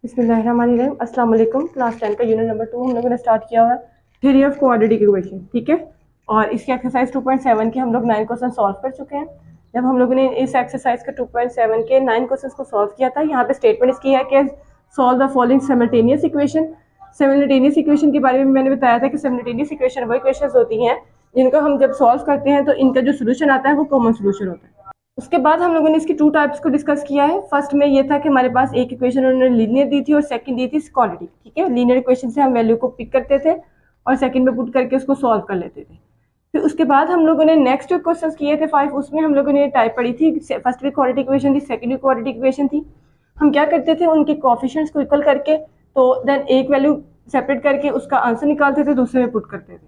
बिस्मिल्लाहिर्रहमानिर्रहीम। अस्सलाम वालेकुम। क्लास 10 का यूनिट नंबर 2 हम लोगों ने स्टार्ट किया हुआ है, थ्योरी ऑफ क्वाड्रेटिक इक्वेशन। ठीक है, और इसकी एक्सरसाइज 2.7 के हम लोग 9 क्वेश्चन सॉल्व कर चुके हैं। जब हम लोगों ने इस एक्सरसाइज के 2.7 के 9 क्वेश्चन को सॉल्व किया था, यहाँ पे स्टेटमेंट इसकी है कि solve the following simultaneous equation. Simultaneous equation के बारे में मैंने बताया था कि सिमल्टेनियस इक्वेशन वो इक्वेशन होती हैं जिनको हम जब सॉल्व करते हैं तो इनका जो सोल्यूशन आता है वो कॉमन सोल्यूशन होता है। उसके बाद हम लोगों ने इसकी टू टाइप्स को डिस्कस किया है। फर्स्ट में ये था कि हमारे पास एक इक्वेशन उन्होंने लीनियर दी थी और सेकंड दी थी क्वाड्रेटिक। ठीक है, लीनियर इक्वेशन से हम वैल्यू को पिक करते थे और सेकंड में पुट करके उसको सॉल्व कर लेते थे। फिर उसके बाद हम लोगों ने नेक्स्ट जो क्वेश्चन किए थे 5, उसमें हम लोगों ने टाइप पढ़ी थी। फर्स्ट भी क्वाड्रेटिक इक्वेशन थी, सेकंड भी क्वाड्रेटिक इक्वेशन थी। हम क्या करते थे, उनके कोएफिशिएंट्स को इक्वल करके तो देन एक वैल्यू सेपरेट करके उसका आंसर निकालते थे, दूसरे में पुट करते थे।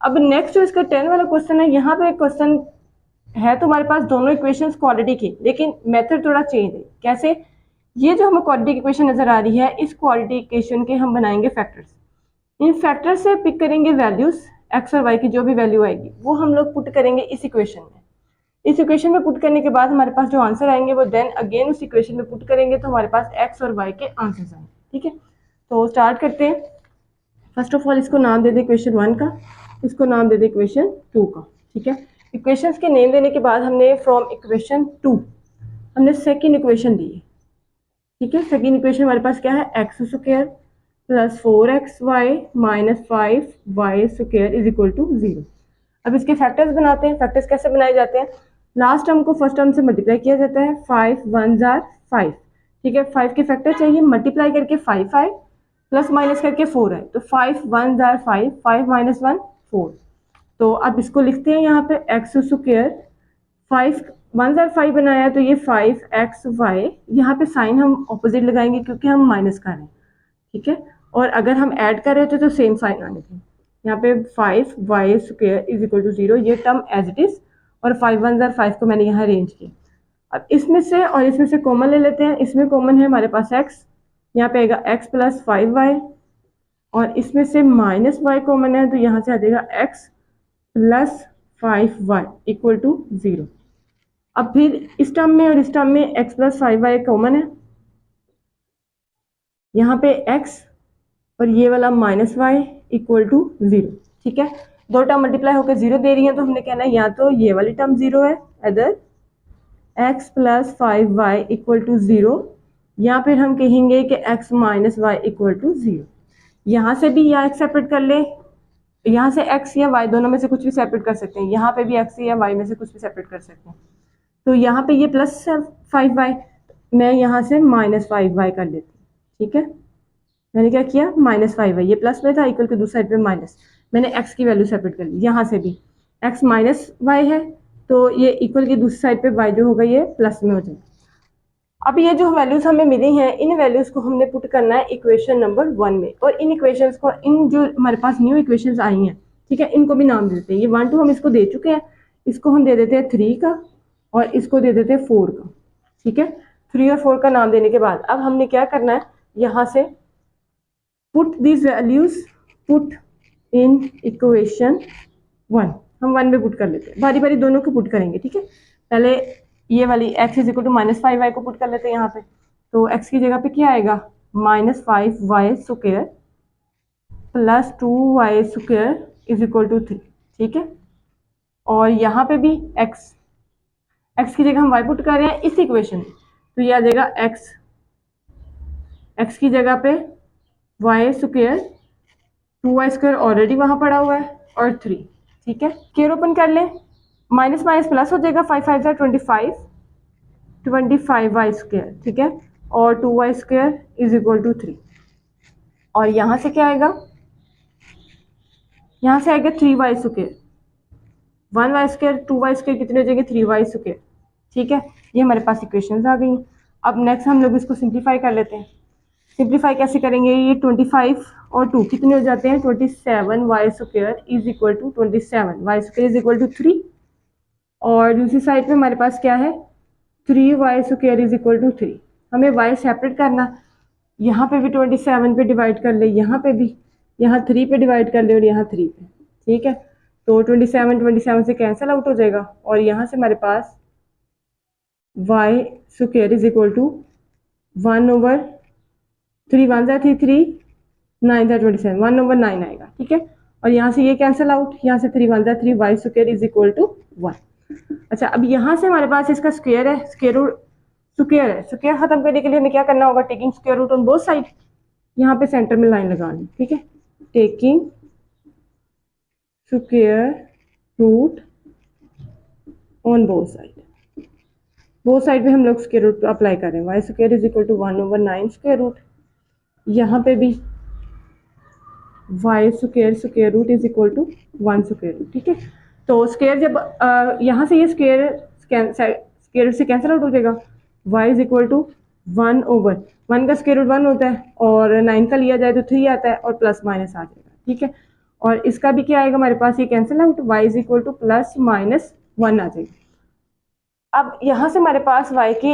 अब नेक्स्ट जो इसका 10 वाला क्वेश्चन है, यहाँ पे क्वेश्चन है तो हमारे पास दोनों इक्वेशंस क्वाड्रेटिक की, लेकिन मेथड थोड़ा चेंज है। कैसे? ये जो हमें क्वाड्रेटिक इक्वेशन नजर आ रही है, इस क्वाड्रेटिक इक्वेशन के हम बनाएंगे फैक्टर्स। इन फैक्टर्स से पिक करेंगे वैल्यूज, एक्स और वाई की जो भी वैल्यू आएगी वो हम लोग पुट करेंगे इस इक्वेशन में। इस इक्वेशन में पुट करने के बाद हमारे पास जो आंसर आएंगे वो देन अगेन उस इक्वेशन में पुट करेंगे तो हमारे पास एक्स और वाई के आंसर्स आएंगे। ठीक है, तो स्टार्ट करते हैं। फर्स्ट ऑफ ऑल इसको नाम दे दे इक्वेशन 1 का, इसको नाम दे दे इक्वेशन 2 का। ठीक है, इक्वेशंस के नेम देने के बाद हमने फ्रॉम इक्वेशन 2 हमने सेकंड इक्वेशन ली है। ठीक है, सेकंड इक्वेशन हमारे पास क्या है, X square plus 4xy minus 5y square is equal to 0। अब इसके फैक्टर्स बनाते हैं। फैक्टर्स कैसे बनाए जाते हैं, लास्ट टर्म को फर्स्ट टर्म से मल्टीप्लाई किया जाता है। 5 1 जार 5। ठीक है, 5 के फैक्टर चाहिए, मल्टीप्लाई करके 5 आए, प्लस माइनस करके 4 आए, तो 5 1 जार 5, 5 माइनस 1 4। तो अब इसको लिखते हैं यहाँ पे एक्स स्क्वायर, 5 1 जार 5 बनाया तो ये 5xy। यहाँ पे साइन हम ऑपोजिट लगाएंगे क्योंकि हम माइनस कर रहे हैं। ठीक है, और अगर हम ऐड कर रहे थे तो सेम साइन आने थे। यहाँ पे 5y square is equal to 0, ये टर्म एज इट इज, और 5 1 जार 5 को मैंने यहाँ अरेंज किया। अब इसमें से और इसमें से कॉमन ले लेते हैं। इसमें कॉमन है हमारे पास x, यहाँ पे आएगा x प्लस 5y, और इसमें से माइनस y कॉमन है तो यहाँ से आ जाएगा x plus 5y equal to 0। अब फिर इस टर्म में और इस टर्म में x प्लस 5y कॉमन है, यहाँ पे x और ये वाला माइनस वाई इक्वल टू 0। ठीक है, दो टर्म मल्टीप्लाई होकर 0 दे रही है तो हमने कहना है या तो ये वाली टर्म 0 है, other x plus 5y equal to 0, या फिर हम कहेंगे कि x minus Y equal to 0। यहाँ से भी या x सेपरेट कर ले, यहाँ से x या y दोनों में से कुछ भी सेपरेट कर सकते हैं, यहाँ पे भी x या y में से कुछ भी सेपरेट कर सकते हैं। तो यहाँ पे ये प्लस 5y, मैं यहाँ से माइनस 5y कर लेती हूँ। ठीक है, मैंने क्या किया, माइनस 5 है, ये प्लस में था, इक्वल के दूसरी साइड पे माइनस, मैंने x की वैल्यू सेपरेट कर ली। यहाँ से भी x माइनस वाई है तो ये इक्वल की दूसरी साइड पे y जो होगा ये प्लस में हो जाएगा। अब ये जो वैल्यूज हमें मिली हैं, इन वैल्यूज को हमने पुट करना है इक्वेशन नंबर 1 में, और इन इक्वेशंस को, इन जो हमारे पास न्यू इक्वेशंस आई हैं, ठीक है, इनको भी नाम दे देते हैं। ये 1 2 हम इसको दे चुके हैं, इसको हम दे देते हैं 3 का और इसको दे देते हैं 4 का। ठीक है, 3 और 4 का नाम देने के बाद अब हमने क्या करना है, यहाँ से put this values put in equation 1। हम 1 में पुट कर लेते हैं, बारी बारी दोनों को पुट करेंगे। ठीक है, पहले ये वाली x is equal to minus 5y को पुट कर लेते हैं यहाँ पे। तो x की जगह पे क्या आएगा, minus 5y square plus 2y square is equal to 3। ठीक है, और यहाँ पे भी x की जगह हम y पुट कर रहे हैं इस इक्वेशन में, तो ये आ जाएगा x की जगह पे y square, 2y square already वहां पड़ा हुआ है, और 3। ठीक है, स्क्वायर ओपन कर ले, माइनस माइनस प्लस हो जाएगा, 5 5 25y स्क्वायर। ठीक है, और 2y square is equal to 3, और यहाँ से क्या आएगा, यहाँ से आएगा 3y square, 1y square 2y square कितने हो जाएंगे, 3y स्क्वायर। ठीक है, ये हमारे पास इक्वेशंस आ गई। अब नेक्स्ट हम लोग इसको सिंप्लीफाई कर लेते हैं। सिंप्लीफाई कैसे करेंगे, ये 25 और 2 कितने हो जाते हैं, 27y square is equal to 27y square is equal to 3, और दूसरी साइड पे हमारे पास क्या है, 3y square is equal to 3। हमें y सेपरेट करना, यहाँ पे भी 27 पे डिवाइड कर ले, यहाँ पे भी, यहाँ 3 पे डिवाइड कर ले, और यहाँ 3 पे। ठीक है, तो 27 से कैंसिल आउट हो जाएगा, और यहाँ से हमारे पास y square is equal to 1/, 3 1 जा 3 3 9 जा 27 1/9 आएगा, ठीक है। और यहाँ से ये कैंसिल आउट, यहाँ से 3 1 जा 3 y square is equal to 1। अच्छा, अब यहाँ से हमारे पास इसका स्क्वायर है, स्क्वायर रूट स्क्वायर है। स्क्वायर खत्म करने के लिए हमें क्या करना होगा, taking square root on both side. यहाँ पे सेंटर में लाइन लगानी, ठीक है। Taking square root on both side पे हम लोग स्क्वायर रूट अप्लाई कर रहे हैं। Y square is equal to 1/9 square root. यहाँ पे भी Y square square root is equal to 1 square root, ठीक है। तो स्क्वायर जब यहाँ से ये स्क्वायर से कैंसिल आउट हो जाएगा। वाई इज इक्वल टू 1/1 का स्क्वायर रूट 1 होता है, और 9 का लिया जाए तो 3 आता है, और प्लस माइनस आ जाएगा, ठीक है। और इसका भी क्या आएगा हमारे पास, ये cancel out, Y is equal to plus minus 1 आ जाएगा। अब यहाँ से हमारे पास y के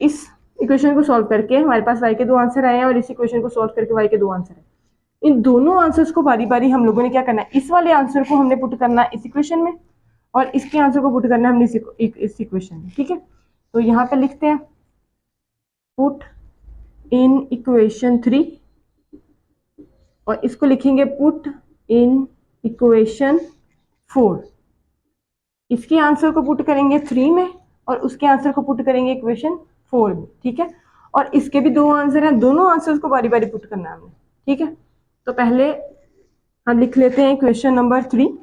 इस इक्वेशन को सॉल्व करके हमारे पास y के 2 आंसर आए हैं, और इस इक्वेशन को सॉल्व करके y के 2 आंसर हैं। इन दोनों आंसर्स को बारी बारी हम लोगों ने क्या करना है, इस वाले आंसर को हमने पुट करना है इस इक्वेशन में, और इसके आंसर को पुट करना है हमने इस इक्वेशन में, ठीक है। तो यहाँ पे लिखते हैं पुट इन इक्वेशन 3, और इसको लिखेंगे पुट इन इक्वेशन 4। इसके आंसर को पुट करेंगे 3 में, और उसके आंसर को पुट करेंगे इक्वेशन 4 में, ठीक है। और इसके भी 2 आंसर हैं, दोनों आंसर्स को बारी बारी पुट करना है हमने, ठीक है। तो पहले हम लिख लेते हैं इक्वेशन नंबर 3।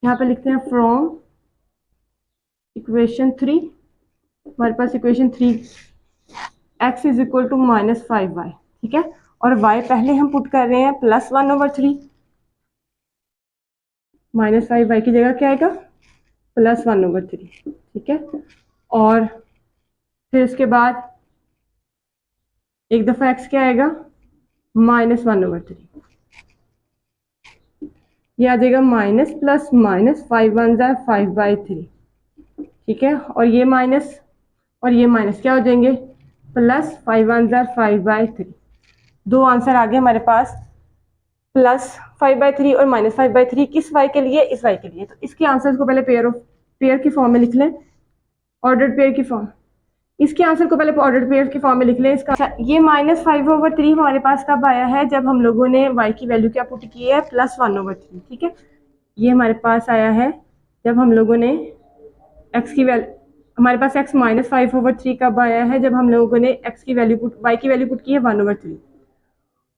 यहाँ पे लिखते हैं फ्रॉम इक्वेशन 3, हमारे पास equation 3 x is equal to -5y, ठीक है। और y पहले हम पुट कर रहे हैं +1/3, -5y की जगह क्या आएगा, +1/3, ठीक है। और फिर उसके बाद एक दफ़ा x क्या आएगा, -1/3, ये आ जाएगा माइनस प्लस माइनस 5 1 जा 5/3, ठीक है। और ये माइनस और ये माइनस क्या हो जाएंगे, प्लस 5 1 जा 5/3। 2 आंसर आ गए हमारे पास, +5/3 और -5/3। किस y के लिए, इस y के लिए। तो इसके आंसर्स को पहले पेयर की फॉर्म में लिख लें, ऑर्डर्ड पेयर की फॉर्म। इसके आंसर को पहले ऑर्डर्ड पेयर की फॉर्म में लिख लें। इसका ये -5/3 हमारे पास कब आया है, जब हम लोगों ने y की वैल्यू क्या पुट की है, +1/3, ठीक है। ये हमारे पास आया है जब हम लोगों ने x की वैल्यू, हमारे पास x -5/3 कब आया है, जब हम लोगों ने x की वैल्यू y की वैल्यू पुट की है 1/3।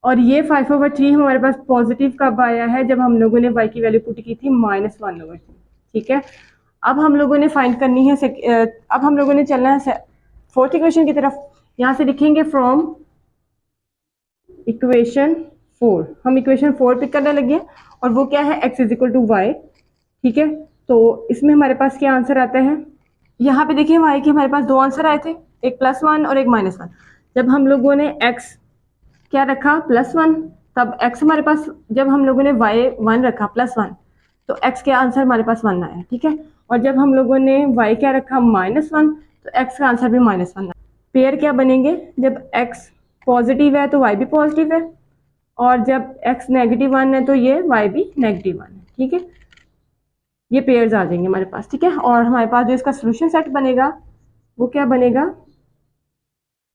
और ये 5/3 हमारे पास पॉजिटिव कब आया है, जब हम लोगों ने y की वैल्यू पुट की थी -1/3, ठीक है। अब हम लोगों ने फाइंड करनी है अब हम लोगों ने चलना है फोर्थ इक्वेशन की तरफ। यहाँ से लिखेंगे फ्रॉम इक्वेशन 4, हम इक्वेशन 4 पिक करने लगे, और वो क्या है, x is equal to Y, ठीक है। तो इसमें हमारे पास क्या आंसर आता है, यहाँ पे देखिए y के हमारे पास 2 आंसर आए थे, एक +1 और एक -1। जब हम लोगों ने x क्या रखा, +1, तब x हमारे पास, जब हम लोगों ने y 1 रखा +1, तो x के आंसर हमारे पास 1 आया, ठीक है। और जब हम लोगों ने y क्या रखा -1, तो x का आंसर भी -1 आया। पेयर क्या बनेंगे, जब x पॉजिटिव है तो y भी पॉजिटिव है, और जब x -1 है तो ये y भी -1 है, ठीक है। ये पेयर्स आ जाएंगे हमारे पास, ठीक है। और हमारे पास जो इसका सोल्यूशन सेट बनेगा वो क्या बनेगा,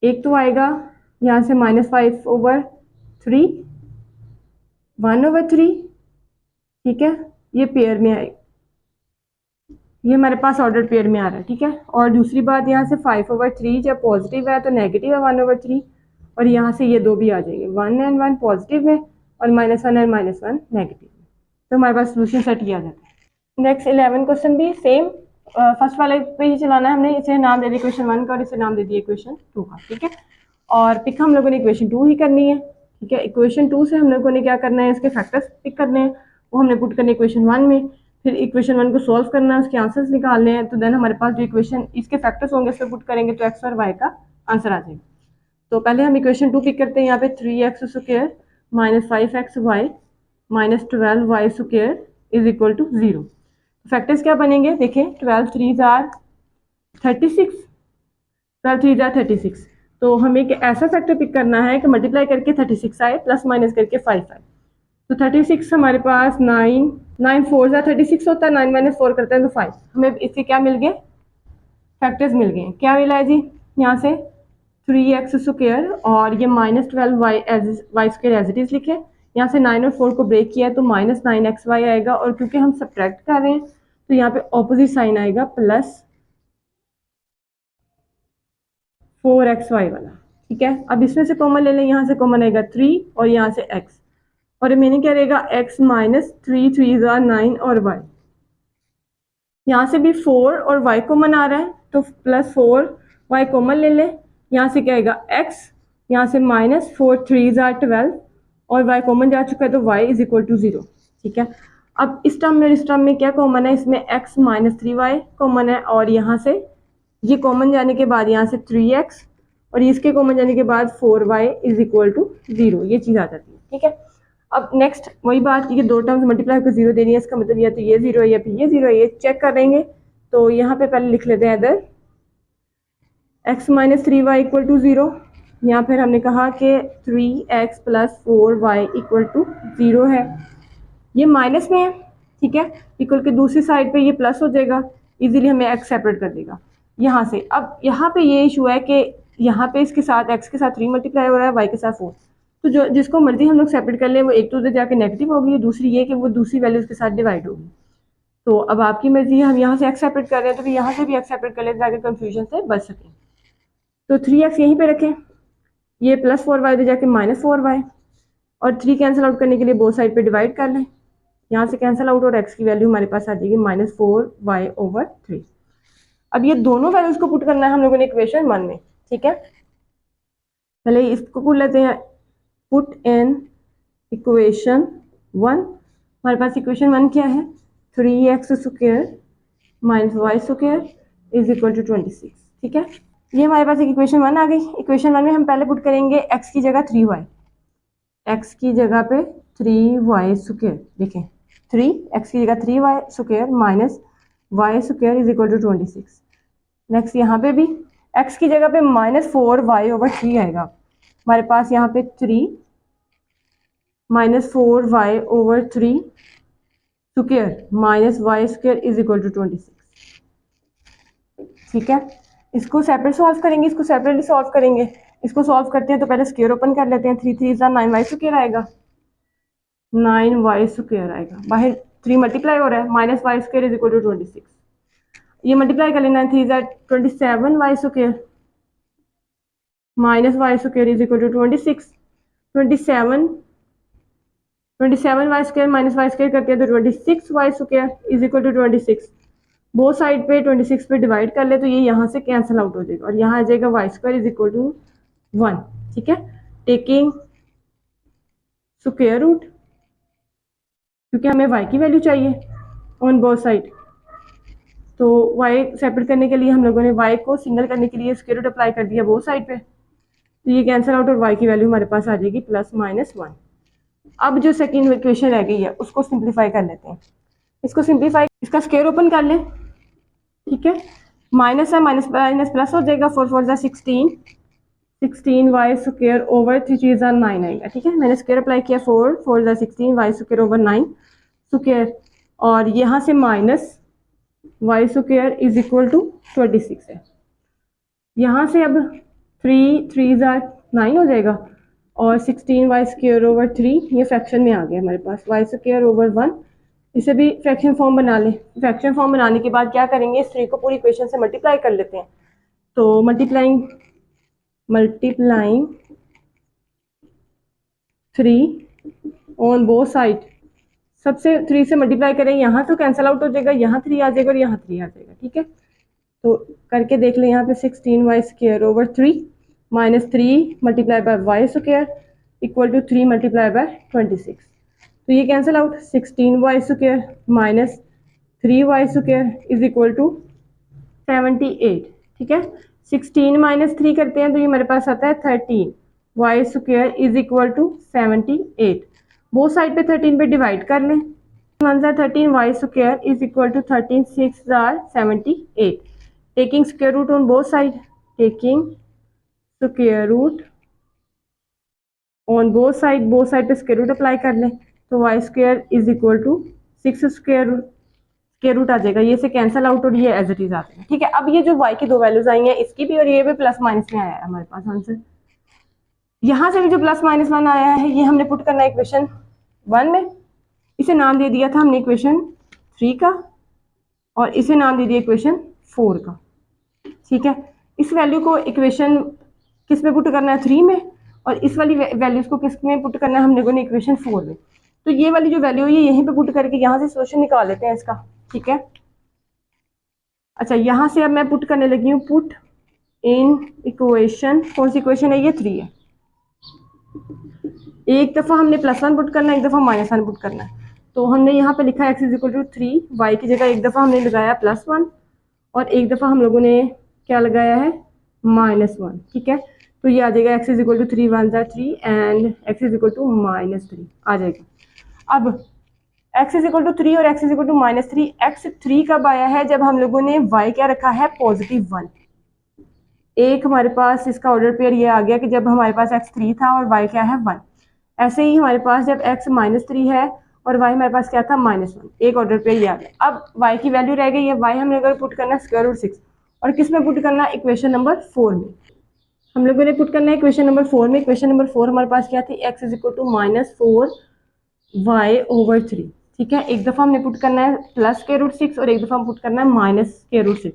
एक तो आएगा यहाँ से -5/3 1/3, ठीक है। ये पेयर में आएगा, ये हमारे पास ऑर्डर पेयर में आ रहा है, ठीक है। और दूसरी बात, यहाँ से 5/3 जब पॉजिटिव है तो नेगेटिव है 1/3, और यहाँ से ये 2 भी आ जाएंगे, 1 और 1 पॉजिटिव में, और -1 और -1 नेगेटिव में। तो हमारे पास सोल्यूशन सेट किया जाता है। नेक्स्ट 11 क्वेश्चन भी सेम, फर्स्ट वाले पे ही चलाना है हमने। इसे नाम दे दिया इक्वेशन 1 का, और इसे नाम दे दिया इक्वेशन 2 का, ठीक है। और पिक हम लोगों ने इक्वेशन 2 ही करनी है, ठीक है। इक्वेशन 2 से हम लोगों ने क्या करना है, इसके फैक्टर्स पिक करने हैं, वो हमने पुट करने इक्वेशन 1 में। फिर इक्वेशन 1 को सॉल्व करना है, उसके आंसर्स निकालने हैं। तो देन हमारे पास जो इक्वेशन इसके फैक्टर्स होंगे उसको पुट करेंगे तो x और y का आंसर आ जाएगा। तो पहले हम इक्वेशन 2 पिक करते हैं। यहाँ पे 3x square -5xy -12y square is equal to 0। Factors क्या बनेंगे, देखें, 12 3 जार 36, 12 3 जार 36। तो हमें एक ऐसा फैक्टर पिक करना है कि मल्टीप्लाई करके 36 आए, प्लस माइनस करके 5 आए। तो 36 हमारे पास 9 4 जा 36 होता है, 9 - 4 करते हैं तो 5। हमें इससे क्या मिल गए, फैक्टर्स मिल गए। क्या मिला है जी, यहाँ से 3x² और ये -12y Y square as it is लिखे। यहाँ से 9 और 4 को ब्रेक किया है तो -9xy आएगा, और क्योंकि हम सब्ट्रैक्ट कर रहे हैं तो यहाँ पे ऑपोजिट साइन आएगा +4xy वाला। ठीक है, अब इसमें से कॉमन ले लें, यहाँ से कॉमन आएगा 3 और यहाँ से x, और रिमेनिंग क्या रहेगा x -3 3 9 और y। यहाँ से भी 4 और y कॉमन आ रहा है तो +4y कॉमन ले लें। यहाँ से क्या आएगा x, यहाँ से -4 3 12 और y कॉमन जा चुका है तो y = 0। ठीक है, अब इस टर्म में और इस टर्म में क्या कॉमन है, इसमें x -3y कॉमन है, और यहाँ से ये कॉमन जाने के बाद यहाँ से 3x और इसके कॉमन जाने के बाद 4y = 0, ये चीज़ आ जाती है। ठीक है, अब नेक्स्ट वही बात, ये दो टर्म्स मल्टीप्लाई होकर 0 दे रही है, इसका मतलब या तो ये 0 है या फिर ये 0 है, ये चेक करेंगे। तो यहाँ पे पहले लिख लेते हैं इधर x -3y = 0, यहाँ फिर हमने कहा कि 3x + 4y = 0 है, ये माइनस में है। ठीक है, इक्वल के दूसरी साइड पे ये प्लस हो जाएगा, इजीली हमें x सेपरेट कर देगा यहाँ से। अब यहाँ पे ये इशू है कि यहाँ पे इसके साथ x के साथ 3 मल्टीप्लाई हो रहा है, y के साथ 4, तो जो जिसको मर्जी हम लोग सेपरेट कर लें वो एक तो उधर जाके नेगेटिव होगी, दूसरी ये कि वो दूसरी वैल्यू उसके साथ डिवाइड होगी। तो अब आपकी मर्जी है, हम यहाँ से x सेपरेट कर रहे हैं तो फिर यहाँ से भी x सेपरेट कर लें ताकि कन्फ्यूजन से बच सकें। तो 3x यहीं पे रखें, ये +4y उधर जाके -4y, और 3 कैंसिल आउट करने के लिए बोथ साइड पे डिवाइड कर लें, यहाँ से कैंसिल आउट और x की वैल्यू हमारे पास आ जाएगी -4y/3। अब ये दोनों वैल्यूज को पुट करना है हम लोगों ने इक्वेशन 1 में। ठीक है, पहले इसको पुट लेते हैं, पुट इन इक्वेशन 1। हमारे पास इक्वेशन 1 क्या है, 3x² - y² = 26। ठीक है, ये हमारे पास एक इक्वेशन 1 आ गई। इक्वेशन 1 में हम पहले पुट करेंगे x की जगह 3y, x की जगह पे 3y², देखें 3x की जगह 3y² - y² = 26। नेक्स्ट यहाँ पे भी x की जगह पे -4y/3 आएगा, हमारे पास यहाँ पे 3 -4y/3² -y² = 26। ठीक है, इसको सेपरेट सॉल्व करेंगे, इसको सेपरेटली सॉल्व करेंगे। इसको सॉल्व करते हैं तो पहले स्क्वायर ओपन कर लेते हैं, 3 3 9y² आएगा, 9y² आएगा, बाहर 3 मल्टीप्लाई हो रहा है, -y² = 26, ये मल्टीप्लाई कर लेना है, 3 27y² -y² = 26, 27y² -y² करते हैं तो 26y² = 26, बोथ साइड पे 26 पे डिवाइड कर ले तो ये यहाँ से कैंसिल आउट हो जाएगा और यहाँ आ जाएगा y² = 1। ठीक है, टेकिंग स्क्वायर रूट, क्योंकि हमें y की वैल्यू चाहिए ऑन बोथ साइड, तो y सेपरेट करने के लिए हम लोगों ने y को सिंगल करने के लिए स्क्वायर रूट अप्लाई कर दिया बोथ साइड पे, तो ये कैंसिल आउट और y की वैल्यू हमारे पास आ जाएगी +-1। अब जो सेकंड इक्वेशन रह गई है उसको सिंप्लीफाई कर लेते हैं, इसको सिंप्लीफाई, इसका स्क्वायर ओपन कर लें। ठीक है, माइनस है, माइनस माइनस प्लस हो जाएगा, 4 4 ज़ा 16, 16y² ओवर 3 3 ज़ा 9 आएगा। ठीक है, मैंने स्क्वायर अप्लाई किया, 4 4 ज़ा 16y² ओवर 9 स्क्वायर, और यहाँ से माइनस y² = 26 है। यहाँ से अब 3 3 ज़ा 9 हो जाएगा और 16y² ओवर 3 ये फ्रैक्शन में आ गया हमारे पास, y² ओवर 1, इसे भी फ्रैक्शन फॉर्म बना लें। फ्रैक्शन फॉर्म बनाने के बाद क्या करेंगे, इस 3 को पूरी इक्वेशन से मल्टीप्लाई कर लेते हैं। तो मल्टीप्लाइंग 3 ऑन बोथ साइड, सबसे 3 से मल्टीप्लाई करें, यहाँ तो कैंसिल आउट हो जाएगा, यहाँ 3 आ जाएगा और यहाँ 3 आ जाएगा। ठीक है, तो करके देख लें, यहाँ पे 16y² over 3 -3 multiply by y² = 3 multiply by 26, तो ये कैंसिल आउट, 16y² - 3y² = 78। ठीक है, 16 - 3 करते हैं तो ये मेरे पास आता है 13, y² = 78, बोथ साइड पे 13 पे डिवाइड कर लें, 1 ज़ा 13, y² = 13 6 ज़ा 78, taking square root on both side, taking square root on both side पे स्क्वायर रूट अप्लाई कर लें, तो y² = 6 स्क्वायर स्क्वायर रूट आ जाएगा, ये से कैंसिल आउट और ये एज इट इज आ जाएगा। ठीक है, अब ये जो y की दो वैल्यूज आई हैं इसकी भी और ये भी प्लस माइनस में आया है हमारे पास आंसर। यहाँ से भी जो प्लस माइनस 1 आया है ये हमने पुट करना है इक्वेशन 1 में, इसे नाम दे दिया था हमने इक्वेशन 3 का और इसे नाम दे दिया इक्वेशन 4 का। ठीक है, इस वैल्यू को इक्वेशन किस में पुट करना है 3 में, और इस वाली वैल्यूज को किस में पुट करना है हम लोगों ने इक्वेशन 4 में। तो ये वाली जो वैल्यू है ये यहीं पे पुट करके यहाँ से सोल्यूशन निकाल लेते हैं इसका। ठीक है, अच्छा यहाँ से अब मैं पुट करने लगी हूँ पुट इन इक्वेशन, कौन सी इक्वेशन है ये 3 है। एक दफ़ा हमने +1 पुट करना है, एक दफ़ा -1 पुट करना है। तो हमने यहाँ पे लिखा x = 3, y की जगह एक दफ़ा हमने लगाया +1 और एक दफ़ा हम लोगों ने क्या लगाया है -1। ठीक है, तो ये आ जाएगा x = 3 1 3 एंड x = -3 आ जाएगा। अब x = 3 और x = -3, x3 कब आया है जब हम लोगों ने y क्या रखा है +1। एक हमारे पास इसका ऑर्डर पेयर ये आ गया कि जब हमारे पास x3 था और y क्या है 1। ऐसे ही हमारे पास जब x -3 है और y हमारे पास क्या था -1, एक ऑर्डर पेयर ये आ गया। अब y की वैल्यू रह गई है, y हमने अगर पुट करना है √6 और किस में पुट करना है इक्वेशन नंबर 4 में। हम लोगों ने पुट करना है इक्वेशन नंबर 4 में। इक्वेशन नंबर 4 हमारे पास क्या थी x = -4y/3। ठीक है, एक दफ़ा हमने पुट करना है +√6 और एक दफ़ा हम पुट करना है -√6।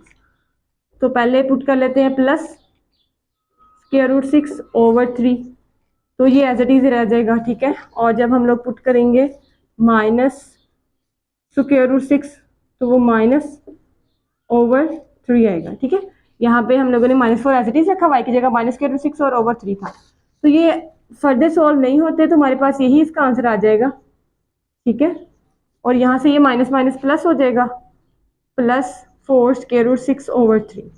तो पहले पुट कर लेते हैं +√6/3, तो ये एज इट इज रह जाएगा। ठीक है, और जब हम लोग पुट करेंगे -√6 तो वो -/3 आएगा। ठीक है, यहाँ पे हम लोगों ने -4 एज इट इज रखा, y की जगह -√6 और /3 था। तो ये फर्दर सॉल्व नहीं होते तो हमारे पास यही इसका आंसर आ जाएगा। ठीक है, और यहाँ से ये माइनस माइनस प्लस हो जाएगा, +4√6/3।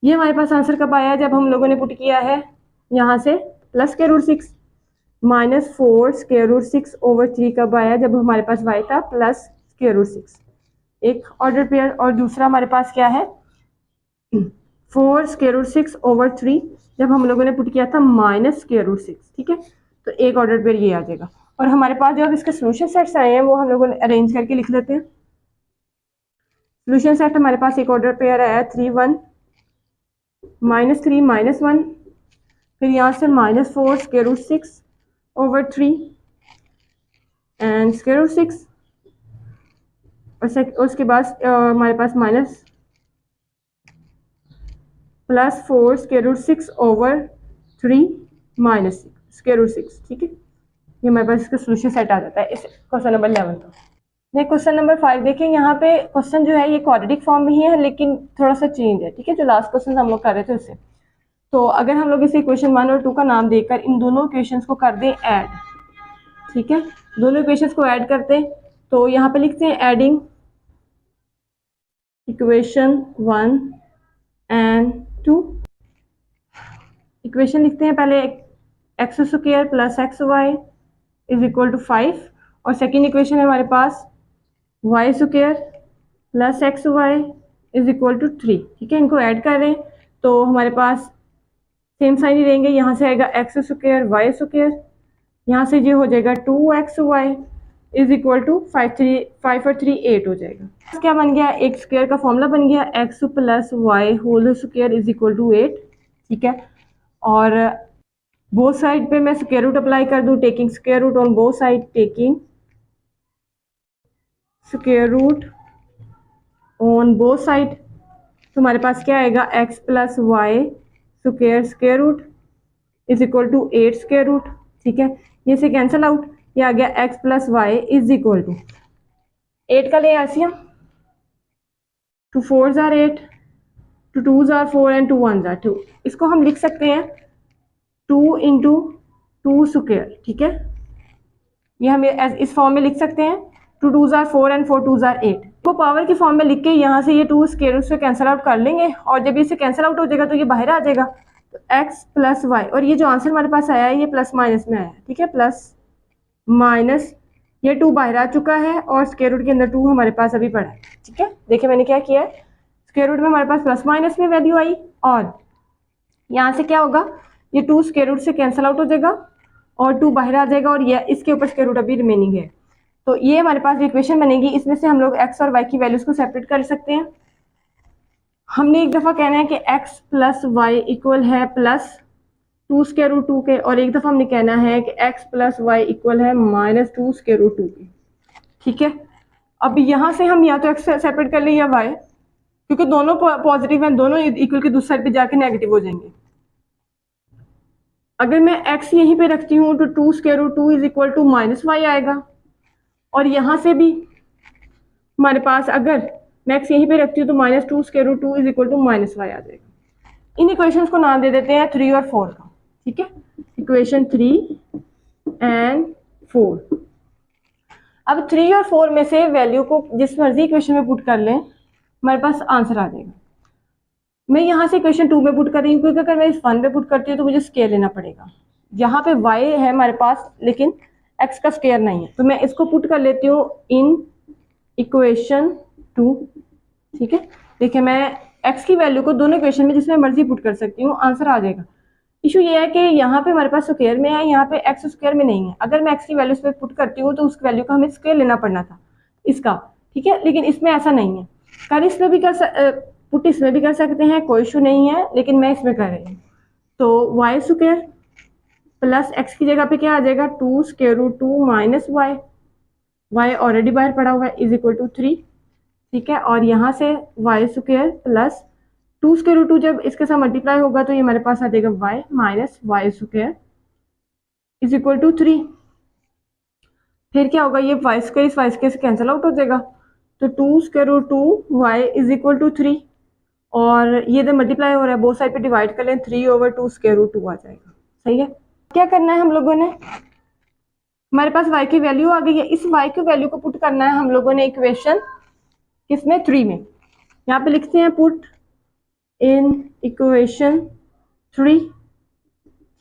ये हमारे पास आंसर कब आया जब हम लोगों ने पुट किया है यहाँ से +√6, -4√6/3 कब आया जब हमारे पास y था +√6, एक ऑर्डर पेयर। और दूसरा हमारे पास क्या है 4√6/3 जब हम लोगों ने पुट किया था -√6। ठीक है, तो एक ऑर्डर पेयर ये आ जाएगा। और हमारे पास जो अब इसके सोल्यूशन सेट्स आए हैं वो हम लोगों ने अरेंज करके लिख लेते हैं। सोल्यूशन सेट हमारे पास एक ऑर्डर पेयर आया 3 1 -3 -1, फिर यहाँ से -4√6/3 एंड √6 और उसके बाद हमारे पास +4√6/3 -6। ठीक है, ये हमारे पास इसका सोल्यूशन सेट आ जाता है इस क्वेश्चन नंबर 11 का। नेक्स्ट क्वेश्चन नंबर 5 देखें। यहाँ पे क्वेश्चन जो है ये क्वाड्रेटिक फॉर्म में ही है लेकिन थोड़ा सा चेंज है। ठीक है, जो लास्ट क्वेश्चन हम लोग कर रहे थे उससे। तो अगर हम लोग इसे इक्वेशन 1 और 2 का नाम देकर इन दोनों इक्वेशंस को कर दें ऐड। ठीक है, दोनों इक्वेशंस को ऐड करते हैं तो यहाँ पे लिखते हैं एडिंग इक्वेशन 1 एंड 2। इक्वेशन लिखते हैं पहले x² + xy = 5 और सेकेंड इक्वेशन है हमारे पास y² + xy = 3। ठीक है, इनको ऐड कर रहे हैं तो हमारे पास सेम साइन ही रहेंगे। यहाँ से आएगा x² y², यहाँ से ये हो जाएगा 2xy = 5 और 3 8 हो जाएगा। क्या बन गया, एक स्क्वायर का फॉर्मूला बन गया x + y² = 8। ठीक है, और बोथ साइड पे मैं स्क्वायर रूट अप्लाई कर दूं, taking square root on both side, taking square root on both side. तो हमारे पास क्या आएगा x + y² = 8 स्क्वायर रूट। ठीक है, ये से कैंसिल आउट, ये आ गया x + y = 8 का ले आसिया 2 4s are 8, 2 2s are 4 and 2 1s are 2। इसको हम लिख सकते हैं 2 × 2 स्क्वायर। ठीक है, ये हम इस फॉर्म में लिख सकते हैं 2 2s are 4 and 4 2s are 8 को पावर की फॉर्म में लिख के यहाँ से ये 2 स्क्वायर रूट से कैंसिल आउट कर लेंगे और जब इसे कैंसिल आउट हो जाएगा तो ये बाहर आ जाएगा। तो x + y और ये जो आंसर हमारे पास आया है ये प्लस माइनस में आया है। ठीक है, प्लस माइनस ये 2 बाहर आ चुका है और स्क्वायर रूट के अंदर 2 हमारे पास अभी पड़ा है। ठीक है, देखिए मैंने क्या किया है, स्क्वायर रूट में हमारे पास प्लस माइनस में वैल्यू आई और यहाँ से क्या होगा ये 2 स्क्वायर रूट से कैंसिल आउट हो जाएगा और 2 बाहर आ जाएगा और ये इसके ऊपर स्क्वायर रूट अभी रिमेनिंग है। तो ये हमारे पास इक्वेशन बनेगी, इसमें से हम लोग x और y की वैल्यूज को सेपरेट कर सकते हैं। हमने एक दफ़ा कहना है कि x प्लस वाई इक्वल है प्लस 2 स्क्वायर रूट 2 के, और एक दफ़ा हमने कहना है कि x प्लस वाई इक्वल है माइनस 2 स्क्वायर रूट 2 के। ठीक है, अब यहाँ से हम या तो x सेपरेट कर लें या y, क्योंकि दोनों पॉजिटिव हैं, दोनों इक्वल की दूसरी साइड पे जाके नेगेटिव हो जाएंगे। अगर मैं x यहीं पे रखती हूँ तो 2 square root 2 is equal to minus Y आएगा, और यहाँ से भी हमारे पास अगर मैं x यहीं पे रखती हूँ तो minus 2 square root 2 is equal to minus Y आ जाएगा। इन इक्वेशंस को नाम दे देते हैं 3 और 4 का। ठीक है, इक्वेशन 3 एंड 4। अब 3 और 4 में से वैल्यू को जिस मर्जी इक्वेशन में पुट कर लें, हमारे पास आंसर आ जाएगा। मैं यहाँ से इक्वेशन 2 में पुट कर रही हूँ, क्योंकि अगर मैं इस 1 में पुट करती हूँ तो मुझे स्केयर लेना पड़ेगा। यहाँ पे y है हमारे पास, लेकिन x का स्केयर नहीं है, तो मैं इसको पुट कर लेती हूँ इन इक्वेशन 2। ठीक है, देखिए मैं x की वैल्यू को दोनों इक्वेशन में जिसमें मर्जी पुट कर सकती हूँ, आंसर आ जाएगा। इशू ये है कि यहाँ पे हमारे पास स्क्वायर में है, यहाँ पे x स्क्वायर में नहीं है। अगर मैं x की वैल्यू इसमें पुट करती हूँ तो उस वैल्यू का हमें स्क्वायर लेना पड़ना था इसका। ठीक है, लेकिन इसमें ऐसा नहीं है। कर इसमें भी पुट इसमें भी कर सकते हैं, कोई इशू नहीं है, लेकिन मैं इसमें कर रही हूँ। तो वाई स्क्वायर प्लस एक्स की जगह पे क्या आ जाएगा, 2 square root 2 minus Y, Y already बाहर पड़ा हुआ है, इज इक्वल टू 3। ठीक है, और यहाँ से Y square plus 2 square root 2 जब इसके साथ मल्टीप्लाई होगा तो ये हमारे पास आ जाएगा Y minus Y square is equal to 3। फिर क्या होगा, ये वाई स्क्वायर इस वाई स्क्वायर से कैंसिल आउट हो जाएगा, तो 2 square root 2 Y is equal to 3, और ये जब मल्टीप्लाई हो रहा है बोथ साइड पे डिवाइड कर लें, 3 ओवर 2 स्क्वायर रूट 2 आ जाएगा। सही है, क्या करना है हम लोगों ने, हमारे पास y की वैल्यू आ गई है, इस y की वैल्यू को पुट करना है हम लोगों ने इक्वेशन किसमें, 3 में। यहाँ पे लिखते हैं पुट इन इक्वेशन 3।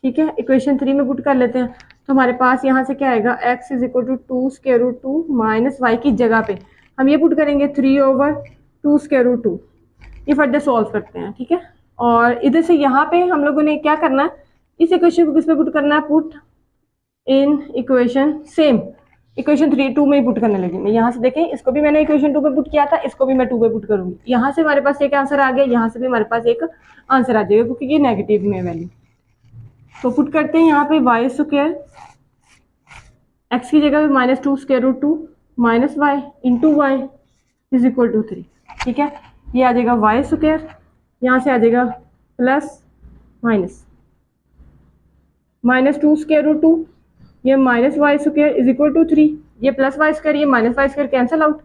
ठीक है, इक्वेशन 3 में पुट कर लेते हैं, तो हमारे पास यहाँ से क्या आएगा, x is equal to 2 square root 2 minus Y की जगह पे हम ये पुट करेंगे 3 ओवर 2 स्क्वायर रूट 2। ये फर्दर सॉल्व करते हैं। ठीक है, और इधर से यहाँ पे हम लोगों ने क्या करना है, इस इक्वेशन को किस पे पुट करना है, put in equation same equation 2 में ही पुट करने लगी मैं। यहाँ से देखें, इसको भी मैंने इक्वेशन 2 पे पुट किया था, इसको भी मैं 2 पे पुट करूंगी। यहाँ से हमारे पास एक आंसर आ गया, यहाँ से भी हमारे पास एक आंसर आ जाएगा, क्योंकि ये नेगेटिव में वैल्यू। तो पुट करते हैं यहाँ पे वाई स्क्वायर एक्स की जगह पे minus 2 square root 2 minus Y into Y is equal to 3। ठीक है, ये आ जाएगा वाई स्क्वायर, यहाँ से आ जाएगा plus minus minus 2 square root 2, ये minus Y square is equal to 3, ये प्लस वाई स्क्वायर, ये minus Y square cancel out,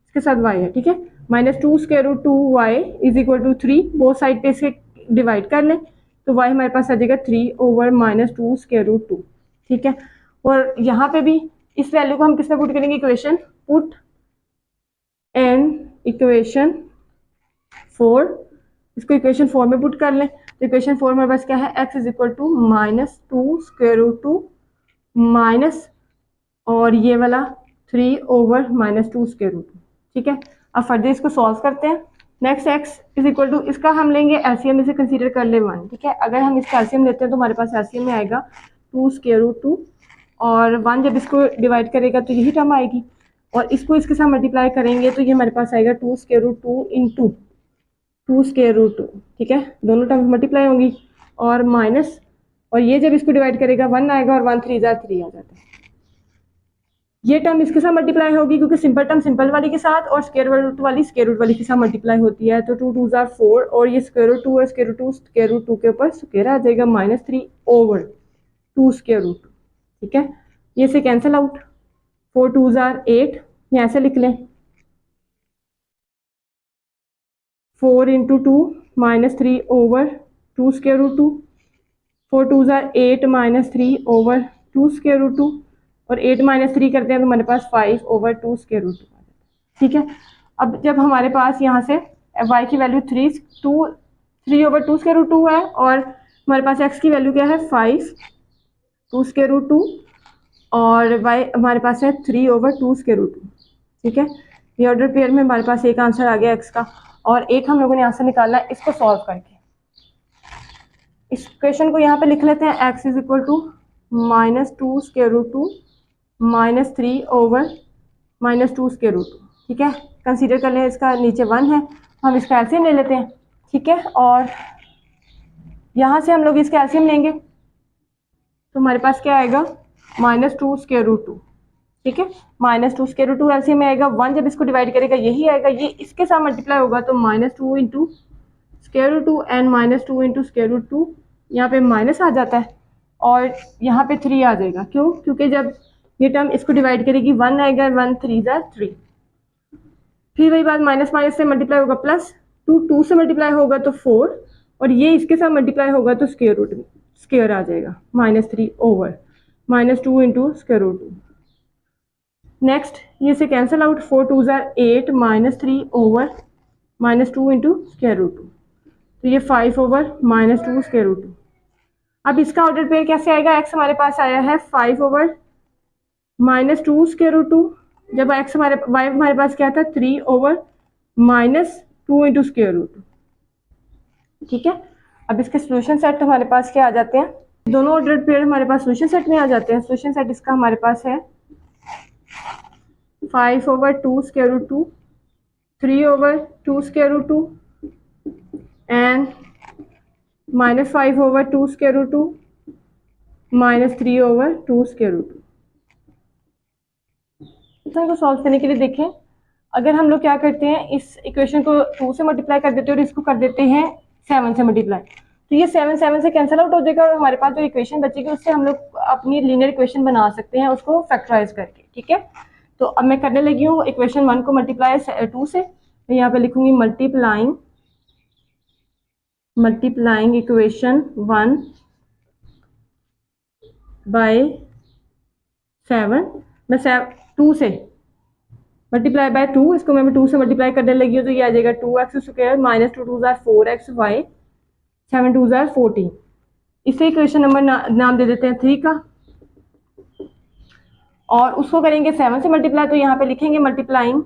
इसके साथ वाई है। ठीक है, minus 2 square root 2 Y is equal to 3, both side पे इसके डिवाइड कर लें, तो वाई हमारे पास आ जाएगा 3 ओवर माइनस 2 स्क्वायर रूट 2। ठीक है, और यहाँ पे भी इस वैल्यू को हम किस में पुट करेंगे, इक्वेशन पुट एन इक्वेशन 4, इसको इक्वेशन 4 में पुट कर लें, तो इक्वेशन 4 में बस क्या है, x is equal to minus 2 square root 2 minus और ये वाला 3 ओवर माइनस 2 स्क्वायर रूट 2। ठीक है, अब फर्दर इसको सॉल्व करते हैं। Next x is equal to, इसका हम लेंगे एलसीएम, इसे कंसीडर कर ले 1। ठीक है, अगर हम इसका एलसीएम लेते हैं तो हमारे पास एलसीएम में आएगा 2 स्क्वायर रूट 2, और 1 जब इसको डिवाइड करेगा तो यही टर्म आएगी, और इसको इसके साथ मल्टीप्लाई करेंगे तो ये हमारे पास आएगा 2 square root 2 into 2 square root 2। ठीक है, दोनों टर्म मल्टीप्लाई होंगी, और माइनस, और ये जब इसको डिवाइड करेगा 1 आएगा, और 1 3 आ जाता है। ये टर्म इसके साथ मल्टीप्लाई होगी, क्योंकि सिंपल टर्म सिंपल वाली के साथ और स्क्वायर रूट वाली स्क्वायर रूट वाली के साथ मल्टीप्लाई होती है, तो 2 2 4, और ये स्क्वायर रूट 2 और स्क्वायर रूट 2 के ऊपर स्क्वायर आ जाएगा माइनस 3 ओवर 2 स्क्वायर रूट 2। ठीक है, ये से कैंसिल आउट, 4 2 8, यहाँ से लिख लें 4 into 2 minus 3 over 2 square root 2, 4 2 8 minus 3 over 2 square root 2, और 8 माइनस 3 करते हैं तो हमारे पास 5 ओवर 2 स्क्वायर रूट 2 आ जाता है। ठीक है, अब जब हमारे पास यहाँ से y की वैल्यू 3 ओवर 2 स्क्वायर रूट 2 है, और हमारे पास x की वैल्यू क्या है 5 2 स्क्वायर रूट 2, और y हमारे पास है 3 ओवर 2 स्क्वायर रूट 2। ठीक है, ये ऑर्डर पेयर में हमारे पास एक आंसर आ गया x का, और एक हम लोगों ने यहाँ से निकालना है इसको सॉल्व करके। इस क्वेश्चन को यहाँ पे लिख लेते हैं, x is equal to minus 2 square root 2 minus 3 over minus two square root two, ठीक है। कंसीडर कर लें इसका नीचे 1 है, हम इसका एलसीएम ले लेते हैं, ठीक है। और यहाँ से हम लोग इसका एलसीएम लेंगे तो हमारे पास क्या आएगा, minus two square root two, ठीक है। Minus two square root two LCM में आएगा, 1 जब इसको डिवाइड करेगा यही आएगा, ये इसके साथ मल्टीप्लाई होगा तो minus two into square root two and minus two into square root two, यहाँ पे माइनस आ जाता है और यहाँ पे 3 आ जाएगा। क्यों? क्योंकि जब ये टर्म इसको डिवाइड करेगी 1 आएगा, 1 3 ज़ा 3, फिर वही बात माइनस माइनस से मल्टीप्लाई होगा प्लस, 2 2 से मल्टीप्लाई होगा तो 4, और ये इसके साथ मल्टीप्लाई होगा तो स्क्वायर रूट स्क्वायर आ जाएगा, minus 3 over minus two into square root two. Next ये से कैंसिल आउट, 4 2 ज़ा 8 minus 3 over minus two into square root two, तो ये 5 over minus two square root two. अब इसका ऑर्डर पेयर कैसे आएगा, एक्स हमारे पास आया है 5 over minus two square root two, जब एक्स हमारे वाई हमारे पास क्या था 3 over minus two into square root two, ठीक है। अब इसके सोल्यूशन सेट हमारे पास क्या आ जाते हैं, दोनों ऑर्डर पेयर हमारे पास सोल्यूशन सेट में आ जाते हैं। सोल्यूशन सेट इसका हमारे पास है 5 over two square root two, 3 over two square root two and minus 5 over two square root two minus 3 over two square root two. को सॉल्व करने के लिए देखें, अगर हम लोग क्या करते हैं, इस इक्वेशन को 2 से मल्टीप्लाई कर देते हैं और इसको कर देते हैं 7 से मल्टीप्लाई, तो ये 7 7 से कैंसिल आउट हो जाएगा और हमारे पास जो इक्वेशन बचेगी उससे हम लोग अपनी लीनियर इक्वेशन बना सकते हैं उसको फैक्टराइज करके, ठीक है। तो अब मैं करने लगी हूँ इक्वेशन 1 को मल्टीप्लाई 2 से, मैं यहाँ पे लिखूंगी मल्टीप्लाइंग इक्वेशन 1 बाय 7, मैं 2 से मल्टीप्लाई बाय 2, इसको मैं 2 से मल्टीप्लाई करने लगी हूँ तो ये आ जाएगा 2x स्क्वायर माइनस 2 2 ज़ा 4x वाई 7 2 ज़ा 14। इसे इक्वेशन नंबर नाम दे देते हैं 3 का, और उसको करेंगे 7 से मल्टीप्लाई, तो यहाँ पे लिखेंगे मल्टीप्लाइंग